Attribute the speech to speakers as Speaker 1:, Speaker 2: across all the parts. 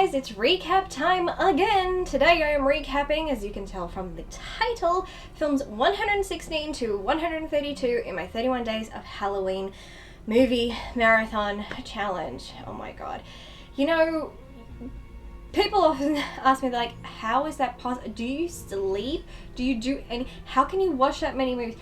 Speaker 1: guys, it's recap time again. Today I am recapping, as you can tell from the title, films 116 to 132 in my 31 days of Halloween movie marathon challenge. Oh my god. You know, people often ask me, like, how is that possible? Do you sleep? Do you do any? How can you watch that many movies?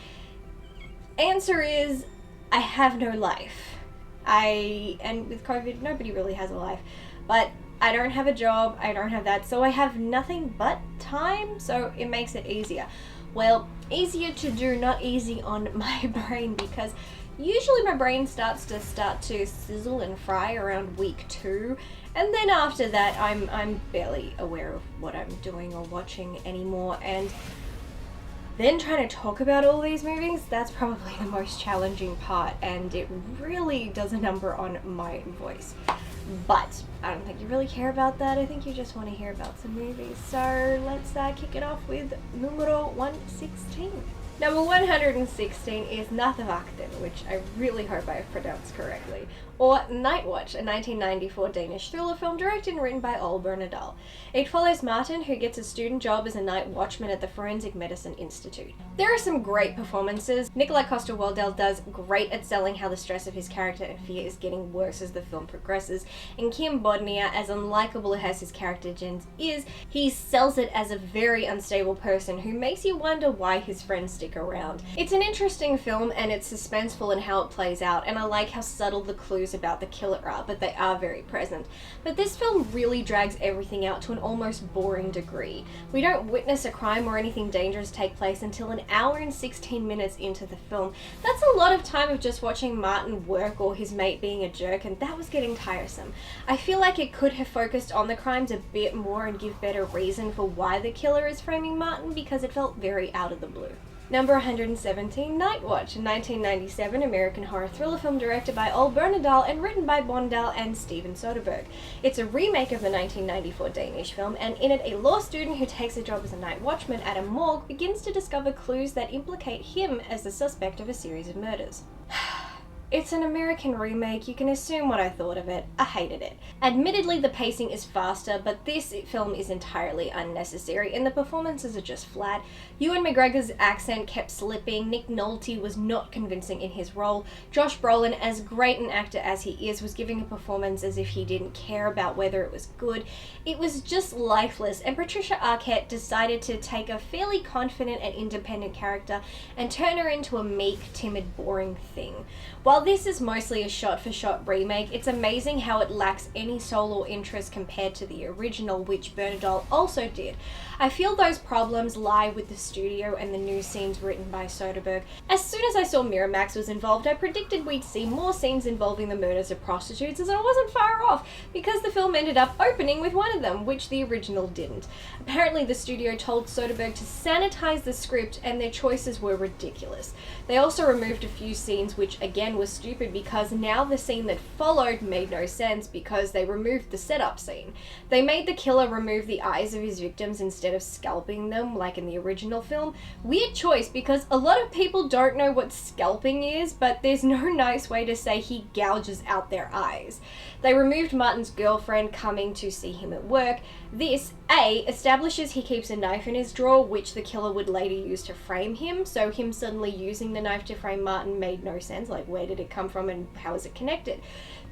Speaker 1: Answer is, I have no life. And with COVID, nobody really has a life. But I don't have a job, I don't have that, so I have nothing but time, so it makes it easier. Well, easier to do, not easy on my brain, because usually my brain starts to sizzle and fry around week 2, and then after that I'm barely aware of what I'm doing or watching anymore, and then trying to talk about all these movies, that's probably the most challenging part, and it really does a number on my voice. But I don't think you really care about that. I think you just want to hear about some movies. So let's kick it off with numero 116. Number 116 is Nattevakten, which I really hope I have pronounced correctly, or Nightwatch, a 1994 Danish thriller film directed and written by Ole Bernadal. It follows Martin, who gets a student job as a night watchman at the Forensic Medicine Institute. There are some great performances. Nikolaj Coster-Waldau does great at selling how the stress of his character and fear is getting worse as the film progresses, and Kim Bodnia, as unlikable as his character Jens is, he sells it as a very unstable person who makes you wonder why his friends stick around. It's an interesting film, and it's suspenseful in how it plays out, and I like how subtle the clues about the killer are, but they are very present. But this film really drags everything out to an almost boring degree. We don't witness a crime or anything dangerous take place until an hour and 16 minutes into the film. That's a lot of time of just watching Martin work or his mate being a jerk, and that was getting tiresome. I feel like it could have focused on the crimes a bit more and give better reason for why the killer is framing Martin, because it felt very out of the blue. Number 117, Nightwatch, a 1997 American horror thriller film directed by Ole Bernadal and written by Bondal and Steven Soderbergh. It's a remake of the 1994 Danish film, and in it a law student who takes a job as a night watchman at a morgue begins to discover clues that implicate him as the suspect of a series of murders. It's an American remake, you can assume what I thought of it. I hated it. Admittedly, the pacing is faster, but this film is entirely unnecessary, and the performances are just flat. Ewan McGregor's accent kept slipping, Nick Nolte was not convincing in his role, Josh Brolin, as great an actor as he is, was giving a performance as if he didn't care about whether it was good. It was just lifeless, and Patricia Arquette decided to take a fairly confident and independent character and turn her into a meek, timid, boring thing. While this is mostly a shot-for-shot remake, it's amazing how it lacks any soul or interest compared to the original, which Bernadal also did. I feel those problems lie with the studio and the new scenes written by Soderbergh. As soon as I saw Miramax was involved, I predicted we'd see more scenes involving the murders of prostitutes, as I wasn't far off, because the film ended up opening with one of them, which the original didn't. Apparently the studio told Soderbergh to sanitize the script, and their choices were ridiculous. They also removed a few scenes, which again was stupid, because now the scene that followed made no sense because they removed the setup scene. They made the killer remove the eyes of his victims instead of scalping them like in the original film. Weird choice, because a lot of people don't know what scalping is, but there's no nice way to say he gouges out their eyes. They removed Martin's girlfriend coming to see him at work. This, A, establishes he keeps a knife in his drawer, which the killer would later use to frame him, so him suddenly using the knife to frame Martin made no sense, like where did it come from and how is it connected?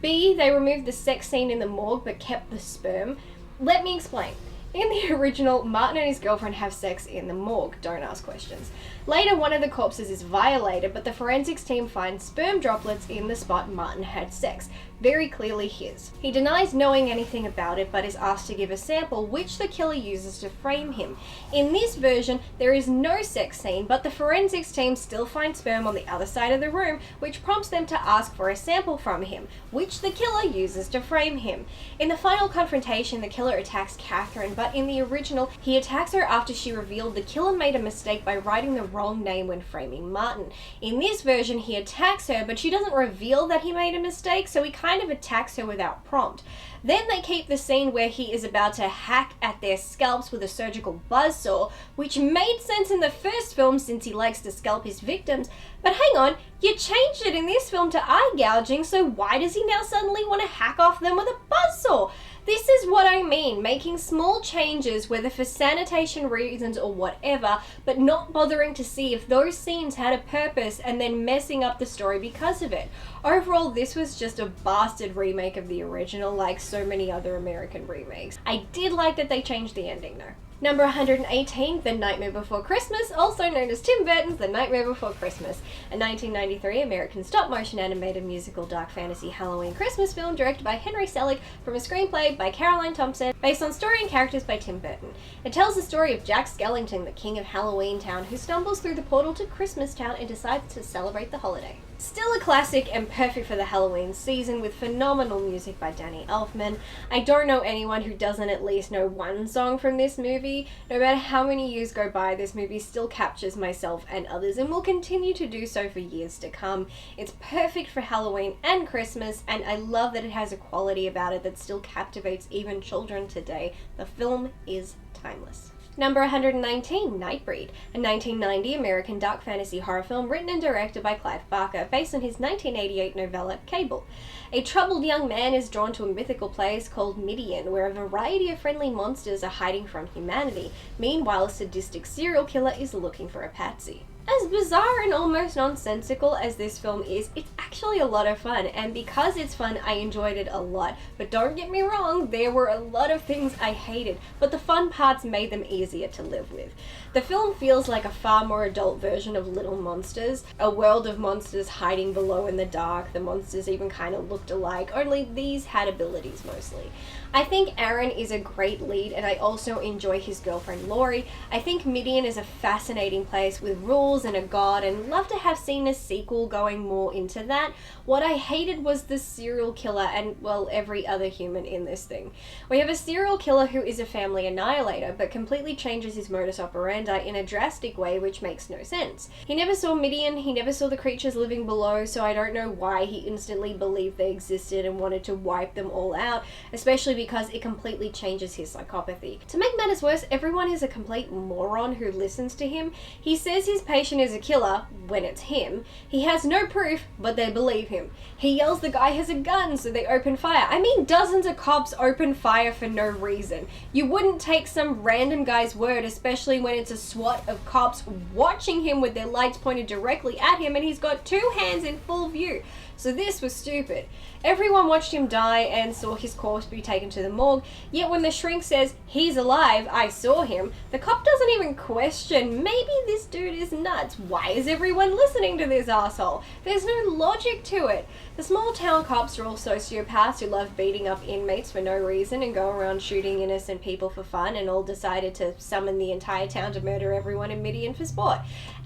Speaker 1: B, they removed the sex scene in the morgue but kept the sperm. Let me explain. In the original, Martin and his girlfriend have sex in the morgue, don't ask questions. Later, one of the corpses is violated, but the forensics team finds sperm droplets in the spot Martin had sex, very clearly his. He denies knowing anything about it, but is asked to give a sample, which the killer uses to frame him. In this version, there is no sex scene, but the forensics team still find sperm on the other side of the room, which prompts them to ask for a sample from him, which the killer uses to frame him. In the final confrontation, the killer attacks Catherine, but in the original, he attacks her after she revealed the killer made a mistake by writing the wrong name when framing Martin. In this version, he attacks her, but she doesn't reveal that he made a mistake, so he kind of attacks her without prompt. Then they keep the scene where he is about to hack at their scalps with a surgical buzzsaw, which made sense in the first film since he likes to scalp his victims, but hang on, you changed it in this film to eye gouging, so why does he now suddenly want to hack off them with a buzzsaw? This is what I mean, making small changes, whether for sanitation reasons or whatever, but not bothering to see if those scenes had a purpose and then messing up the story because of it. Overall, this was just a bastard remake of the original, like so many other American remakes. I did like that they changed the ending though. Number 118, The Nightmare Before Christmas, also known as Tim Burton's The Nightmare Before Christmas, a 1993 American stop-motion animated musical dark fantasy Halloween Christmas film directed by Henry Selick from a screenplay by Caroline Thompson, based on story and characters by Tim Burton. It tells the story of Jack Skellington, the king of Halloween Town, who stumbles through the portal to Christmas Town and decides to celebrate the holiday. Still a classic and perfect for the Halloween season, with phenomenal music by Danny Elfman. I don't know anyone who doesn't at least know one song from this movie. No matter how many years go by, this movie still captures myself and others and will continue to do so for years to come. It's perfect for Halloween and Christmas, and I love that it has a quality about it that still captivates even children today. The film is timeless. Number 119, Nightbreed, a 1990 American dark fantasy horror film written and directed by Clive Barker, based on his 1988 novella, Cable. A troubled young man is drawn to a mythical place called Midian, where a variety of friendly monsters are hiding from humanity. Meanwhile, a sadistic serial killer is looking for a patsy. As bizarre and almost nonsensical as this film is, it's actually a lot of fun, and because it's fun, I enjoyed it a lot. But don't get me wrong, there were a lot of things I hated, but the fun parts made them easier to live with. The film feels like a far more adult version of Little Monsters, a world of monsters hiding below in the dark. The monsters even kind of looked alike, only these had abilities mostly. I think Aaron is a great lead, and I also enjoy his girlfriend Laurie. I think Midian is a fascinating place with rules and a god, and love to have seen a sequel going more into that. What I hated was the serial killer and, well, every other human in this thing. We have a serial killer who is a family annihilator, but completely changes his modus operandi in a drastic way which makes no sense. He never saw Midian, he never saw the creatures living below, so I don't know why he instantly believed they existed and wanted to wipe them all out, especially because it completely changes his psychopathy. To make matters worse, everyone is a complete moron who listens to him. He says his patient is a killer when it's him. He has no proof, but they believe him. He yells the guy has a gun, so they open fire. I mean, dozens of cops open fire for no reason. You wouldn't take some random guy's word, especially when it's a SWAT of cops watching him with their lights pointed directly at him and he's got two hands in full view. So this was stupid. Everyone watched him die and saw his corpse be taken to the morgue, yet when the shrink says, he's alive, I saw him, the cop doesn't even question, maybe this dude is nuts, why is everyone listening to this asshole? There's no logic to it. The small town cops are all sociopaths who love beating up inmates for no reason and go around shooting innocent people for fun, and all decided to summon the entire town to murder everyone in Midian for sport.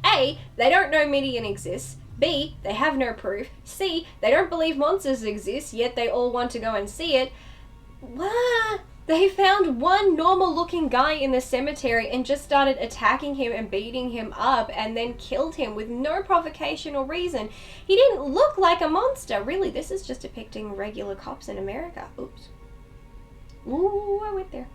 Speaker 1: A, they don't know Midian exists. B, they have no proof. C, they don't believe monsters exist, yet they all want to go and see it. What? They found one normal looking guy in the cemetery and just started attacking him and beating him up and then killed him with no provocation or reason. He didn't look like a monster. Really, this is just depicting regular cops in America. Oops. Ooh, I went there.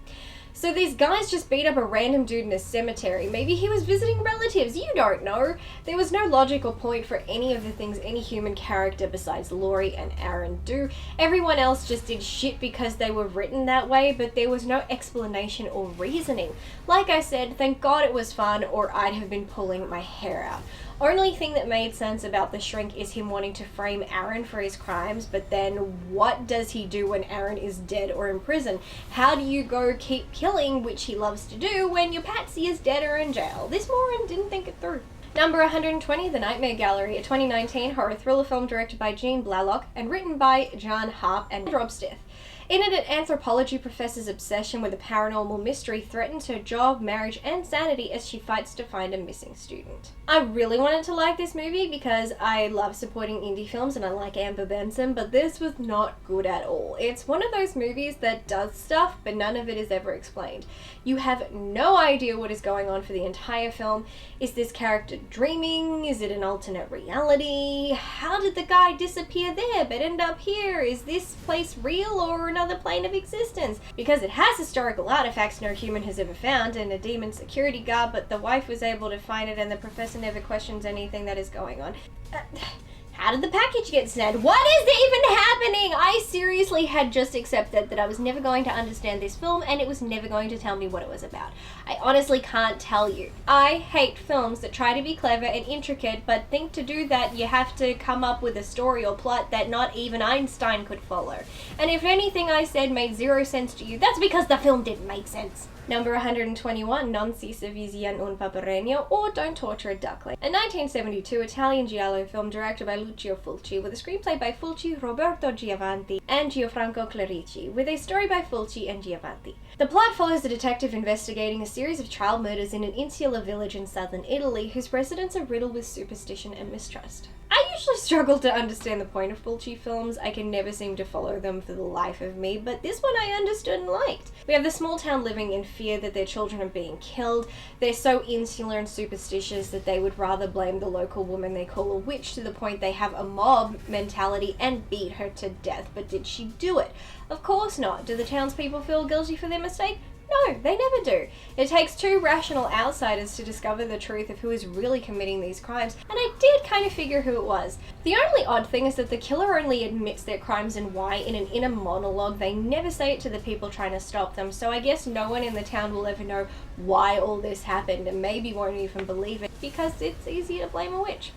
Speaker 1: So these guys just beat up a random dude in a cemetery. Maybe he was visiting relatives, you don't know. There was no logical point for any of the things any human character besides Laurie and Aaron do. Everyone else just did shit because they were written that way, but there was no explanation or reasoning. Like I said, thank God it was fun, or I'd have been pulling my hair out. Only thing that made sense about the shrink is him wanting to frame Aaron for his crimes, but then what does he do when Aaron is dead or in prison? How do you go keep killing, which he loves to do, when your patsy is dead or in jail? This moron didn't think it through. Number 120, The Nightmare Gallery, a 2019 horror thriller film directed by Jean Blalock and written by John Harp and Rob Stith. In it, an anthropology professor's obsession with a paranormal mystery threatens her job, marriage, and sanity as she fights to find a missing student. I really wanted to like this movie because I love supporting indie films and I like Amber Benson, but this was not good at all. It's one of those movies that does stuff, but none of it is ever explained. You have no idea what is going on for the entire film. Is this character dreaming? Is it an alternate reality? How did the guy disappear there but end up here? Is this place real or another plane of existence? Because it has historical artifacts no human has ever found and a demon security guard, but the wife was able to find it and the professor never questions anything that is going on. How did the package get sent? What is even happening? I seriously had just accepted that I was never going to understand this film and it was never going to tell me what it was about. I honestly can't tell you. I hate films that try to be clever and intricate but think to do that you have to come up with a story or plot that not even Einstein could follow. And if anything I said made zero sense to you, that's because the film didn't make sense. Number 121, Non si avvicina un paparegno, or Don't Torture a Duckling. A 1972 Italian giallo film directed by Lucio Fulci, with a screenplay by Fulci, Roberto Giovanni, and Gianfranco Clerici, with a story by Fulci and Giovanni. The plot follows a detective investigating a series of child murders in an insular village in southern Italy whose residents are riddled with superstition and mistrust. I usually struggle to understand the point of Fulci films. I can never seem to follow them for the life of me, but this one I understood and liked. We have the small town living in fear that their children are being killed. They're so insular and superstitious that they would rather blame the local woman they call a witch, to the point they have a mob mentality and beat her to death. But did she do it? Of course not. Do the townspeople feel guilty for their mistake? No, they never do. It takes two rational outsiders to discover the truth of who is really committing these crimes, and I did kind of figure who it was. The only odd thing is that the killer only admits their crimes and why in an inner monologue. They never say it to the people trying to stop them, so I guess no one in the town will ever know why all this happened, and maybe won't even believe it, because it's easy to blame a witch.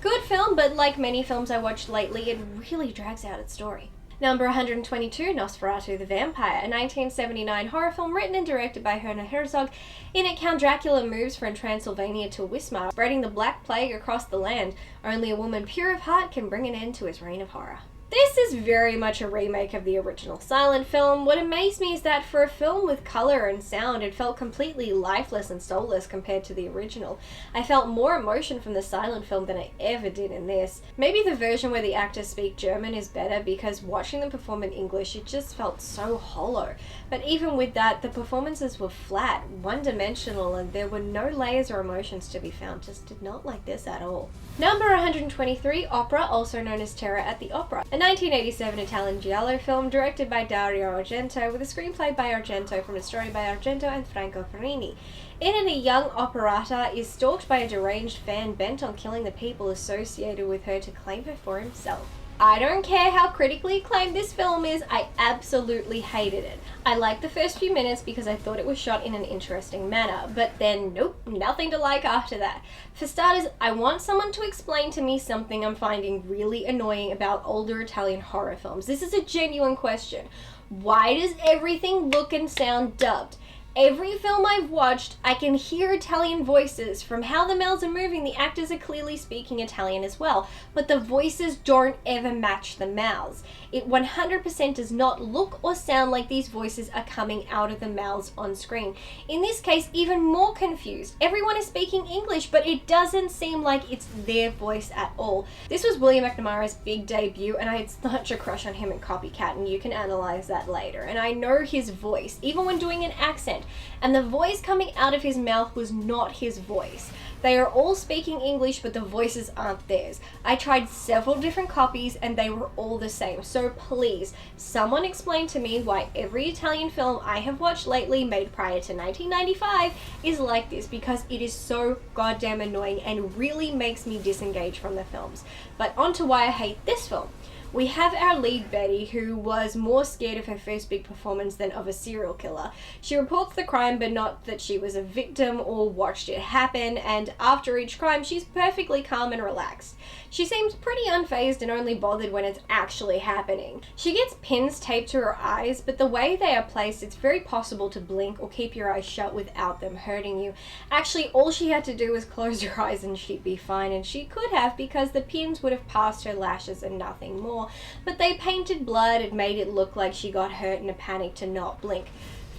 Speaker 1: Good film, but like many films I watched lately, it really drags out its story. Number 122, Nosferatu the Vampire, a 1979 horror film written and directed by Werner Herzog. In it, Count Dracula moves from Transylvania to Wismar, spreading the Black Plague across the land. Only a woman pure of heart can bring an end to his reign of horror. This is very much a remake of the original silent film. What amazed me is that for a film with color and sound, it felt completely lifeless and soulless compared to the original. I felt more emotion from the silent film than I ever did in this. Maybe the version where the actors speak German is better, because watching them perform in English, it just felt so hollow. But even with that, the performances were flat, one-dimensional, and there were no layers or emotions to be found. Just did not like this at all. Number 123, Opera, also known as Terror at the Opera. A 1987 Italian giallo film directed by Dario Argento, with a screenplay by Argento from a story by Argento and Franco Ferrini. In it, a young operata is stalked by a deranged fan bent on killing the people associated with her to claim her for himself. I don't care how critically acclaimed this film is, I absolutely hated it. I liked the first few minutes because I thought it was shot in an interesting manner, but then nope, nothing to like after that. For starters, I want someone to explain to me something I'm finding really annoying about older Italian horror films. This is a genuine question. Why does everything look and sound dubbed? Every film I've watched, I can hear Italian voices. From how the mouths are moving, the actors are clearly speaking Italian as well, but the voices don't ever match the mouths. It 100% does not look or sound like these voices are coming out of the mouths on screen. In this case, even more confused. Everyone is speaking English, but it doesn't seem like it's their voice at all. This was William McNamara's big debut, and I had such a crush on him in Copycat, and you can analyze that later. And I know his voice, even when doing an accent, and the voice coming out of his mouth was not his voice. They are all speaking English, but the voices aren't theirs. I tried several different copies and they were all the same. So please, someone explain to me why every Italian film I have watched lately, made prior to 1995, is like this, because it is so goddamn annoying and really makes me disengage from the films. But on to why I hate this film. We have our lead Betty, who was more scared of her first big performance than of a serial killer. She reports the crime, but not that she was a victim or watched it happen, and after each crime she's perfectly calm and relaxed. She seems pretty unfazed and only bothered when it's actually happening. She gets pins taped to her eyes, but the way they are placed, it's very possible to blink or keep your eyes shut without them hurting you. Actually, all she had to do was close her eyes and she'd be fine, and she could have, because the pins would have passed her lashes and nothing more. But they painted blood and made it look like she got hurt in a panic to not blink.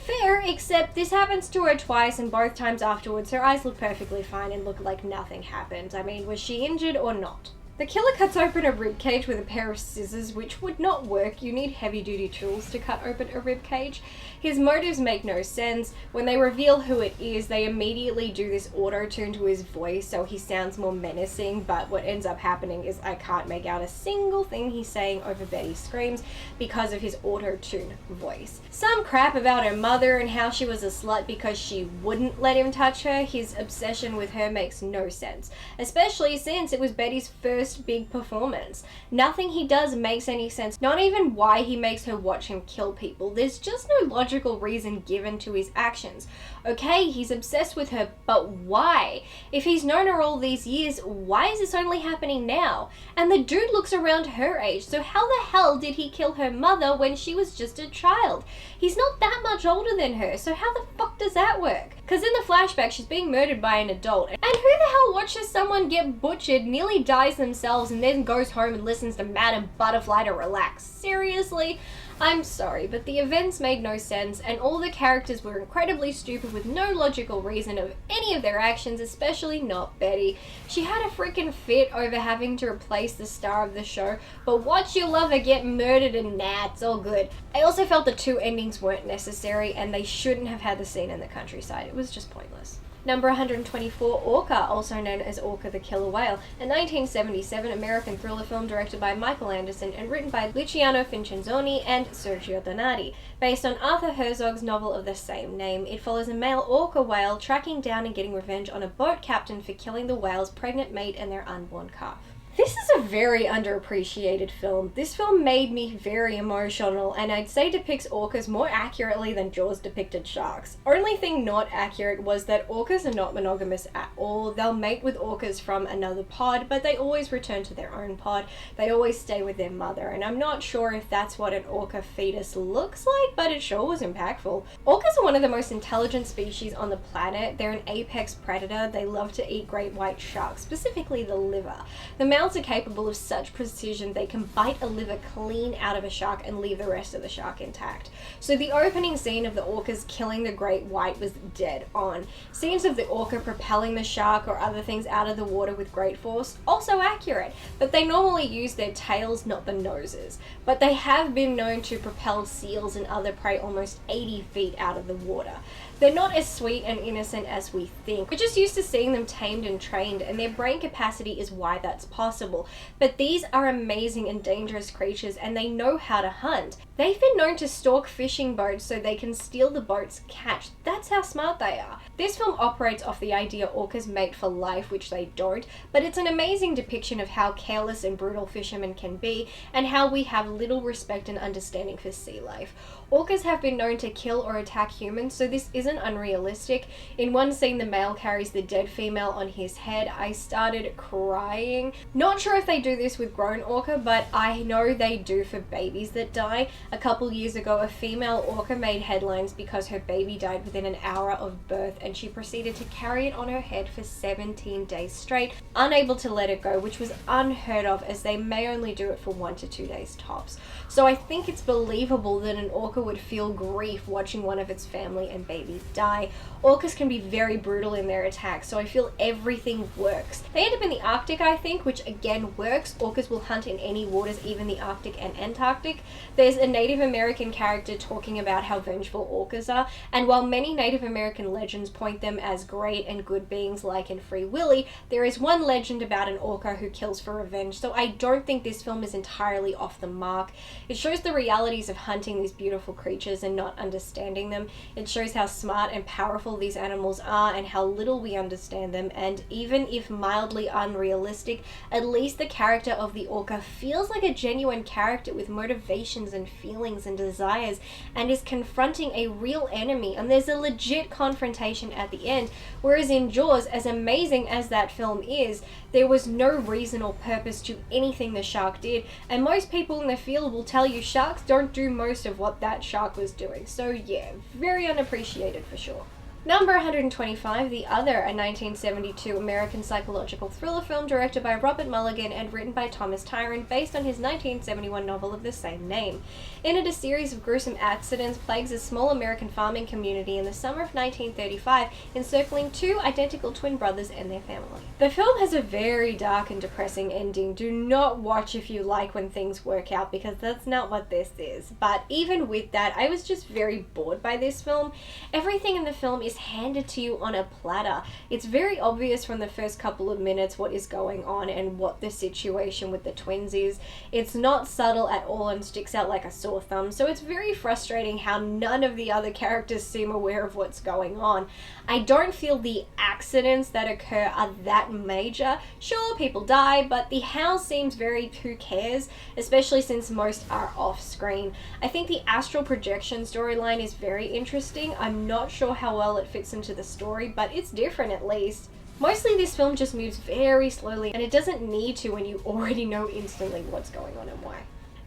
Speaker 1: Fair, except this happens to her twice, and both times afterwards her eyes look perfectly fine and look like nothing happened. I mean, was she injured or not? The killer cuts open a ribcage with a pair of scissors, which would not work. You need heavy-duty tools to cut open a ribcage. His motives make no sense. When they reveal who it is, they immediately do this auto-tune to his voice so he sounds more menacing, but what ends up happening is I can't make out a single thing he's saying over Betty's screams because of his auto-tune voice. Some crap about her mother and how she was a slut because she wouldn't let him touch her. His obsession with her makes no sense, especially since it was Betty's first first big performance. Nothing he does makes any sense, not even why he makes her watch him kill people. There's just no logical reason given to his actions. Okay, he's obsessed with her, but why? If he's known her all these years, why is this only happening now? And the dude looks around her age, so how the hell did he kill her mother when she was just a child? He's not that much older than her, so how the fuck does that work? Because in the flashback, she's being murdered by an adult. And who the hell watches someone get butchered, nearly dies themselves, and then goes home and listens to Madame Butterfly to relax? Seriously? I'm sorry, but the events made no sense, and all the characters were incredibly stupid with no logical reason of any of their actions, especially not Betty. She had a freaking fit over having to replace the star of the show, but watch your lover get murdered and nah, it's all good. I also felt the two endings weren't necessary, and they shouldn't have had the scene in the countryside. It was just pointless. Number 124, Orca, also known as Orca the Killer Whale, a 1977 American thriller film directed by Michael Anderson and written by Luciano Vincenzoni and Sergio Donati. Based on Arthur Herzog's novel of the same name, it follows a male orca whale tracking down and getting revenge on a boat captain for killing the whale's pregnant mate and their unborn calf. This is a very underappreciated film. This film made me very emotional, and I'd say depicts orcas more accurately than Jaws depicted sharks. Only thing not accurate was that orcas are not monogamous at all. They'll mate with orcas from another pod, but they always return to their own pod. They always stay with their mother, and I'm not sure if that's what an orca fetus looks like, but it sure was impactful. Orcas are one of the most intelligent species on the planet. They're an apex predator. They love to eat great white sharks, specifically the liver. The males are capable of such precision they can bite a liver clean out of a shark and leave the rest of the shark intact. So the opening scene of the orcas killing the great white was dead on. Scenes of the orca propelling the shark or other things out of the water with great force, also accurate, but they normally use their tails, not the noses. But they have been known to propel seals and other prey almost 80 feet out of the water. They're not as sweet and innocent as we think. We're just used to seeing them tamed and trained, and their brain capacity is why that's possible. But these are amazing and dangerous creatures, and they know how to hunt. They've been known to stalk fishing boats so they can steal the boat's catch. That's how smart they are. This film operates off the idea orcas mate for life, which they don't, but it's an amazing depiction of how careless and brutal fishermen can be, and how we have little respect and understanding for sea life. Orcas have been known to kill or attack humans, so this isn't unrealistic. In one scene, the male carries the dead female on his head. I started crying. Not sure if they do this with grown orca, but I know they do for babies that die. A couple years ago, a female orca made headlines because her baby died within an hour of birth, and she proceeded to carry it on her head for 17 days straight, unable to let it go, which was unheard of, as they may only do it for 1 to 2 days tops. So I think it's believable that an orca would feel grief watching one of its family and babies die. Orcas can be very brutal in their attacks, so I feel everything works. They end up in the Arctic, I think, which again works. Orcas will hunt in any waters, even the Arctic and Antarctic. There's a Native American character talking about how vengeful orcas are, and while many Native American legends point them as great and good beings like in Free Willy, there is one legend about an orca who kills for revenge, so I don't think this film is entirely off the mark. It shows the realities of hunting these beautiful creatures and not understanding them. It shows how smart and powerful these animals are and how little we understand them, and even if mildly unrealistic, at least the character of the orca feels like a genuine character with motivations and feelings and desires, and is confronting a real enemy, and there's a legit confrontation at the end. Whereas in Jaws, as amazing as that film is, there was no reason or purpose to anything the shark did, and most people in the field will tell you sharks don't do most of what that shark was doing. So yeah, very unappreciated for sure. Number 125, The Other, a 1972 American psychological thriller film directed by Robert Mulligan and written by Thomas Tyron, based on his 1971 novel of the same name. In it, a series of gruesome accidents plagues a small American farming community in the summer of 1935, encircling two identical twin brothers and their family. The film has a very dark and depressing ending. Do not watch if you like when things work out, because that's not what this is. But even with that, I was just very bored by this film. Everything in the film is just handed to you on a platter. It's very obvious from the first couple of minutes what is going on and what the situation with the twins is. It's not subtle at all and sticks out like a sore thumb, so it's very frustrating how none of the other characters seem aware of what's going on. I don't feel the accidents that occur are that major. Sure, people die, but the how seems very who cares, especially since most are off screen. I think the astral projection storyline is very interesting. I'm not sure how well it fits into the story, but it's different at least. Mostly this film just moves very slowly, and it doesn't need to when you already know instantly what's going on and why.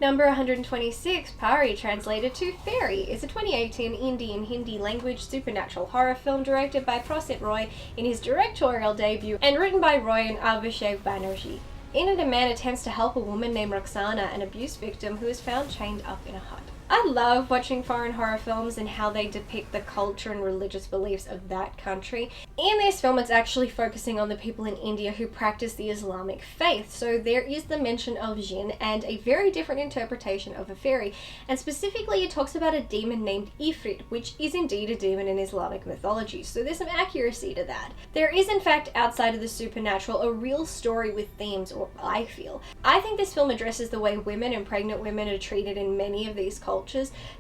Speaker 1: Number 126, Pari, translated to Fairy, is a 2018 Indian Hindi language supernatural horror film directed by Prasit Roy in his directorial debut and written by Roy and Abhishek Banerjee. In it, a man attempts to help a woman named Roxana, an abuse victim who is found chained up in a hut. I love watching foreign horror films and how they depict the culture and religious beliefs of that country. In this film, it's actually focusing on the people in India who practice the Islamic faith, so there is the mention of jinn and a very different interpretation of a fairy, and specifically it talks about a demon named Ifrit, which is indeed a demon in Islamic mythology, so there's some accuracy to that. There is in fact, outside of the supernatural, a real story with themes, or I feel. I think this film addresses the way women and pregnant women are treated in many of these cultures.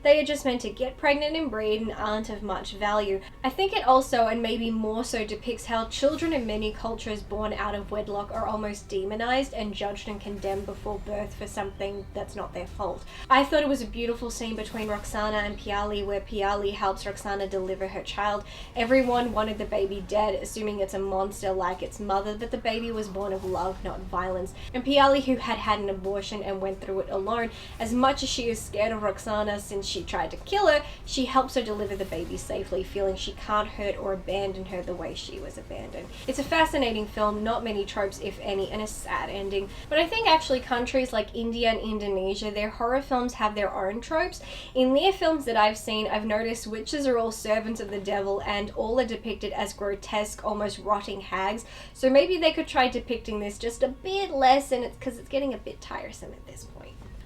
Speaker 1: They are just meant to get pregnant and breed and aren't of much value. I think it also, and maybe more so, depicts how children in many cultures born out of wedlock are almost demonized and judged and condemned before birth for something that's not their fault. I thought it was a beautiful scene between Roxana and Piali where Piali helps Roxana deliver her child. Everyone wanted the baby dead, assuming it's a monster like its mother, but the baby was born of love, not violence. And Piali, who had had an abortion and went through it alone, as much as she is scared of Roxana since she tried to kill her, she helps her deliver the baby safely, feeling she can't hurt or abandon her the way she was abandoned. It's a fascinating film, not many tropes if any, and a sad ending. But I think actually countries like India and Indonesia, their horror films have their own tropes. In their films that I've seen, I've noticed witches are all servants of the devil and all are depicted as grotesque, almost rotting hags. So maybe they could try depicting this just a bit less, and it's because it's getting a bit tiresome at this point.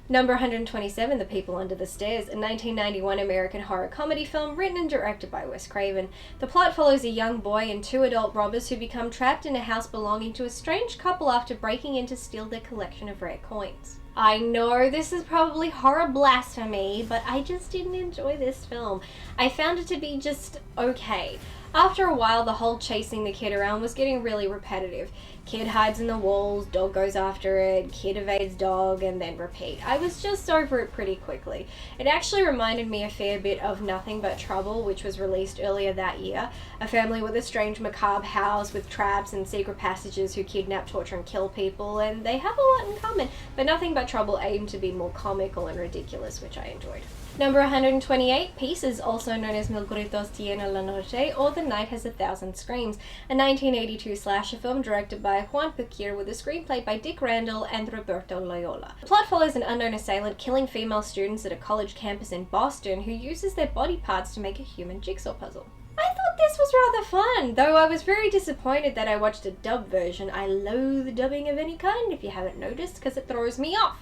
Speaker 1: Number 127, The People Under the Stairs, a 1991 American horror comedy film written and directed by Wes Craven. The plot follows a young boy and two adult robbers who become trapped in a house belonging to a strange couple after breaking in to steal their collection of rare coins. I know this is probably horror blasphemy, but I just didn't enjoy this film. I found it to be just okay. After a while, the whole chasing the kid around was getting really repetitive. Kid hides in the walls, dog goes after it, kid evades dog, and then repeat. I was just over it pretty quickly. It actually reminded me a fair bit of Nothing But Trouble, which was released earlier that year. A family with a strange macabre house with traps and secret passages who kidnap, torture, and kill people, and they have a lot in common, but Nothing But Trouble aimed to be more comical and ridiculous, which I enjoyed. Number 128, Pieces, also known as Mil Gritos Tiene la Noche, or The Night Has 1,000 Screams, a 1982 slasher film directed by Juan Pecir with a screenplay by Dick Randall and Roberto Loyola. The plot follows an unknown assailant killing female students at a college campus in Boston who uses their body parts to make a human jigsaw puzzle. I thought this was rather fun, though I was very disappointed that I watched a dub version. I loathe dubbing of any kind, if you haven't noticed, because it throws me off.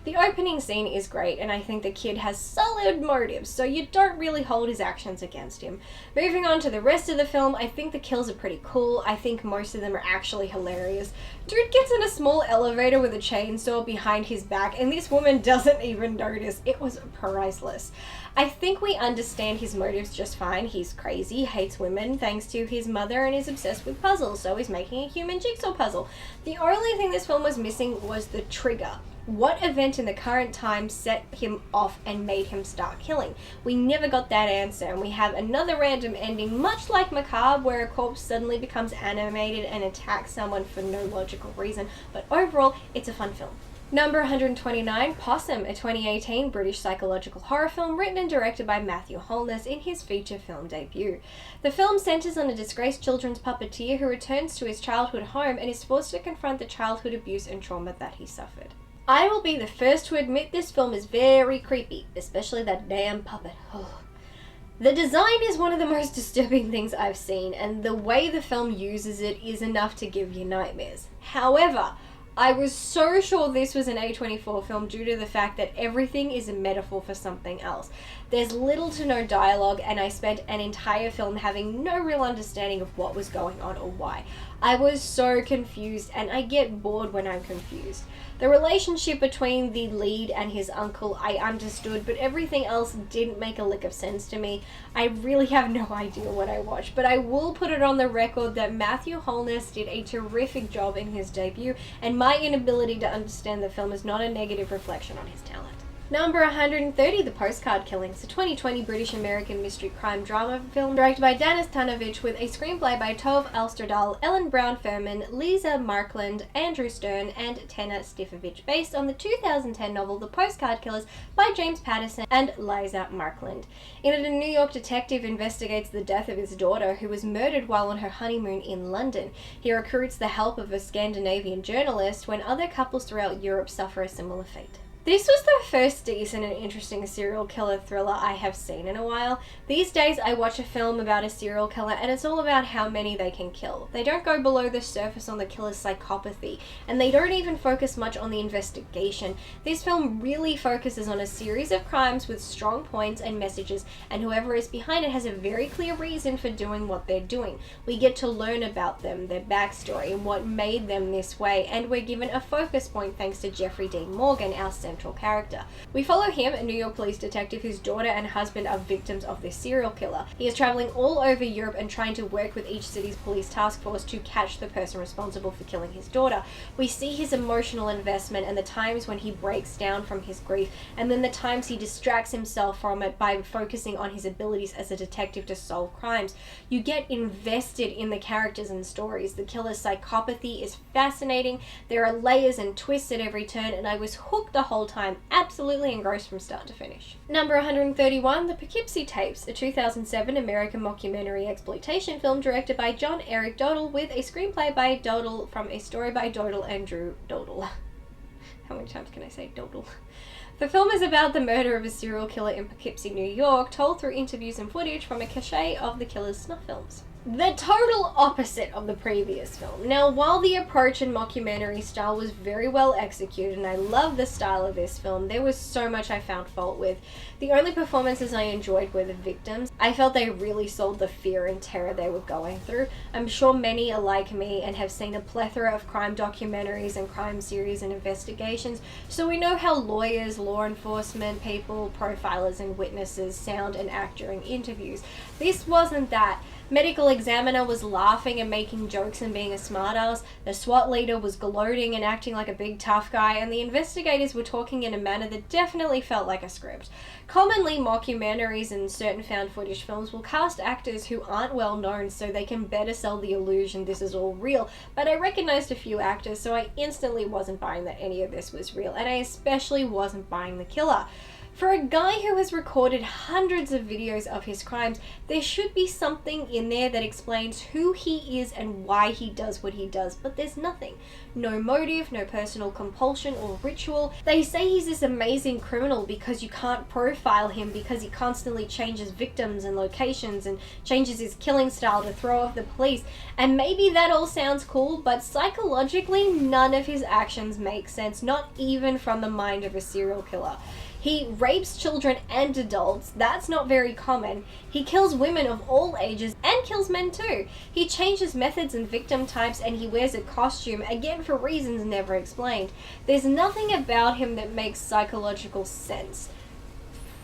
Speaker 1: The opening scene is great, and I think the kid has solid motives, so you don't really hold his actions against him. Moving on to the rest of the film, I think the kills are pretty cool. I think most of them are actually hilarious. Dude gets in a small elevator with a chainsaw behind his back, and this woman doesn't even notice. It was priceless. I think we understand his motives just fine. He's crazy, hates women thanks to his mother, and is obsessed with puzzles, so he's making a human jigsaw puzzle. The only thing this film was missing was the trigger. What event in the current time set him off and made him start killing? We never got that answer, and we have another random ending, much like Macabre, where a corpse suddenly becomes animated and attacks someone for no logical reason, but overall, it's a fun film. Number 129, Possum, a 2018 British psychological horror film written and directed by Matthew Holness in his feature film debut. The film centers on a disgraced children's puppeteer who returns to his childhood home and is forced to confront the childhood abuse and trauma that he suffered. I will be the first to admit this film is very creepy, especially that damn puppet. Oh. The design is one of the most disturbing things I've seen, and the way the film uses it is enough to give you nightmares. However, I was so sure this was an A24 film due to the fact that everything is a metaphor for something else. There's little to no dialogue, and I spent an entire film having no real understanding of what was going on or why. I was so confused, and I get bored when I'm confused. The relationship between the lead and his uncle I understood, but everything else didn't make a lick of sense to me. I really have no idea what I watched, but I will put it on the record that Matthew Holness did a terrific job in his debut, and my inability to understand the film is not a negative reflection on his talent. Number 130, The Postcard Killings, a 2020 British-American mystery crime drama film directed by Danis Tanovich with a screenplay by Tove Alsterdal, Ellen Brown-Furman, Lisa Markland, Andrew Stern, and Tena Stifovich, based on the 2010 novel The Postcard Killers by James Patterson and Liza Markland. In it, a New York detective investigates the death of his daughter, who was murdered while on her honeymoon in London. He recruits the help of a Scandinavian journalist when other couples throughout Europe suffer a similar fate. This was the first decent and interesting serial killer thriller I have seen in a while. These days I watch a film about a serial killer and it's all about how many they can kill. They don't go below the surface on the killer's psychopathy, and they don't even focus much on the investigation. This film really focuses on a series of crimes with strong points and messages, and whoever is behind it has a very clear reason for doing what they're doing. We get to learn about them, their backstory, and what made them this way, and we're given a focus point thanks to Jeffrey Dean Morgan, our central character. We follow him, a New York police detective whose daughter and husband are victims of this serial killer. He is traveling all over Europe and trying to work with each city's police task force to catch the person responsible for killing his daughter. We see his emotional investment and the times when he breaks down from his grief, and then the times he distracts himself from it by focusing on his abilities as a detective to solve crimes. You get invested in the characters and stories. The killer's psychopathy is fascinating. There are layers and twists at every turn, and I was hooked the whole time, absolutely engrossed from start to finish. Number 131, The Poughkeepsie Tapes, a 2007 American mockumentary exploitation film directed by John Eric Dodell with a screenplay by Dodell from a story by Dodell and Drew Dodell. How many times can I say Dodell? The film is about the murder of a serial killer in Poughkeepsie, New York, told through interviews and footage from a cache of the killer's snuff films. The total opposite of the previous film. Now, while the approach and mockumentary style was very well executed, and I love the style of this film, there was so much I found fault with. The only performances I enjoyed were the victims. I felt they really sold the fear and terror they were going through. I'm sure many are like me and have seen a plethora of crime documentaries and crime series and investigations, so we know how lawyers, law enforcement people, profilers, and witnesses sound and act during interviews. This wasn't that. Medical examiner was laughing and making jokes and being a smartass, the SWAT leader was gloating and acting like a big tough guy, and the investigators were talking in a manner that definitely felt like a script. Commonly, mockumentaries and certain found footage films will cast actors who aren't well known so they can better sell the illusion this is all real, but I recognized a few actors, so I instantly wasn't buying that any of this was real, and I especially wasn't buying the killer. For a guy who has recorded hundreds of videos of his crimes, there should be something in there that explains who he is and why he does what he does, but there's nothing. No motive, no personal compulsion or ritual. They say he's this amazing criminal because you can't profile him because he constantly changes victims and locations and changes his killing style to throw off the police, and maybe that all sounds cool, but psychologically none of his actions make sense, not even from the mind of a serial killer. He rapes children and adults, that's not very common. He kills women of all ages and kills men too. He changes methods and victim types, and he wears a costume, again for reasons never explained. There's nothing about him that makes psychological sense.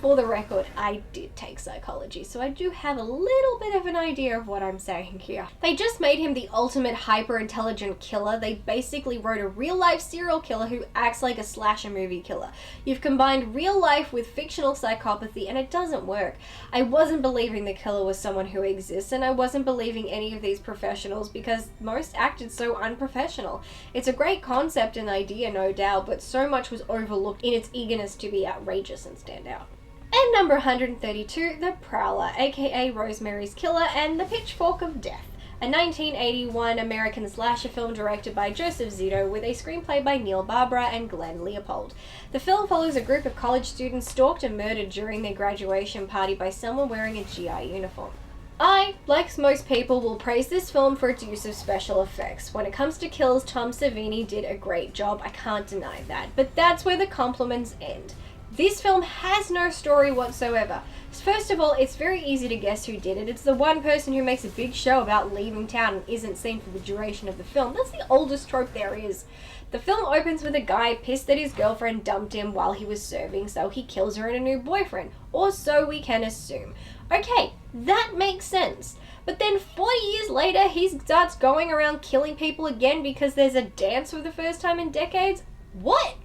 Speaker 1: For the record, I did take psychology, so I do have a little bit of an idea of what I'm saying here. They just made him the ultimate hyper-intelligent killer. They basically wrote a real-life serial killer who acts like a slasher movie killer. You've combined real life with fictional psychopathy, and it doesn't work. I wasn't believing the killer was someone who exists, and I wasn't believing any of these professionals because most acted so unprofessional. It's a great concept and idea, no doubt, but so much was overlooked in its eagerness to be outrageous and stand out. And number 132, The Prowler, aka Rosemary's Killer and the Pitchfork of Death, a 1981 American slasher film directed by Joseph Zito with a screenplay by Neil Barbara and Glenn Leopold. The film follows a group of college students stalked and murdered during their graduation party by someone wearing a GI uniform. I, like most people, will praise this film for its use of special effects. When it comes to kills, Tom Savini did a great job, I can't deny that, but that's where the compliments end. This film has no story whatsoever. First of all, it's very easy to guess who did it. It's the one person who makes a big show about leaving town and isn't seen for the duration of the film. That's the oldest trope there is. The film opens with a guy pissed that his girlfriend dumped him while he was serving, so he kills her and a new boyfriend. Or so we can assume. Okay, that makes sense. But then 40 years later, he starts going around killing people again because there's a dance for the first time in decades? What?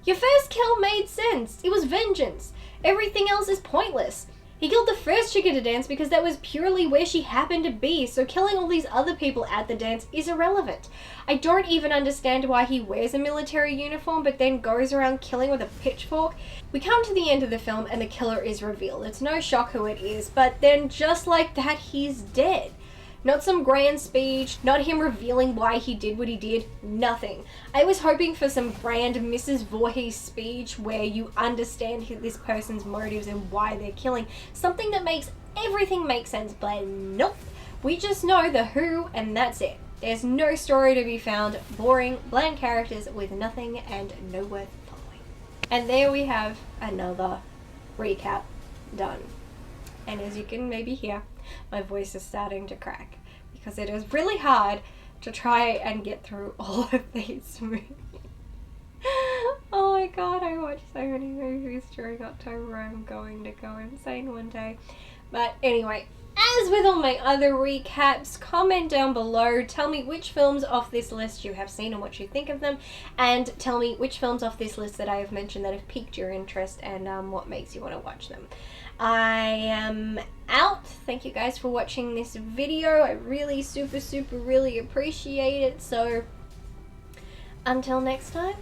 Speaker 1: Your first kill made sense. It was vengeance. Everything else is pointless. He killed the first chick at a dance because that was purely where she happened to be, so killing all these other people at the dance is irrelevant. I don't even understand why he wears a military uniform but then goes around killing with a pitchfork. We come to the end of the film and the killer is revealed. It's no shock who it is, but then just like that, he's dead. Not some grand speech, not him revealing why he did what he did, nothing. I was hoping for some grand Mrs. Voorhees speech where you understand this person's motives and why they're killing. Something that makes everything make sense, but nope. We just know the who and that's it. There's no story to be found, boring, bland characters with nothing and no worth following. And there we have another recap done. And as you can maybe hear, my voice is starting to crack because it is really hard to try and get through all of these movies. Oh my god, I watched so many movies during October. I'm going to go insane one day. But anyway, as with all my other recaps, comment down below, tell me which films off this list you have seen and what you think of them, and tell me which films off this list that I have mentioned that have piqued your interest and what makes you want to watch them. I am out. Thank you guys for watching this video. I really really appreciate it. So until next time,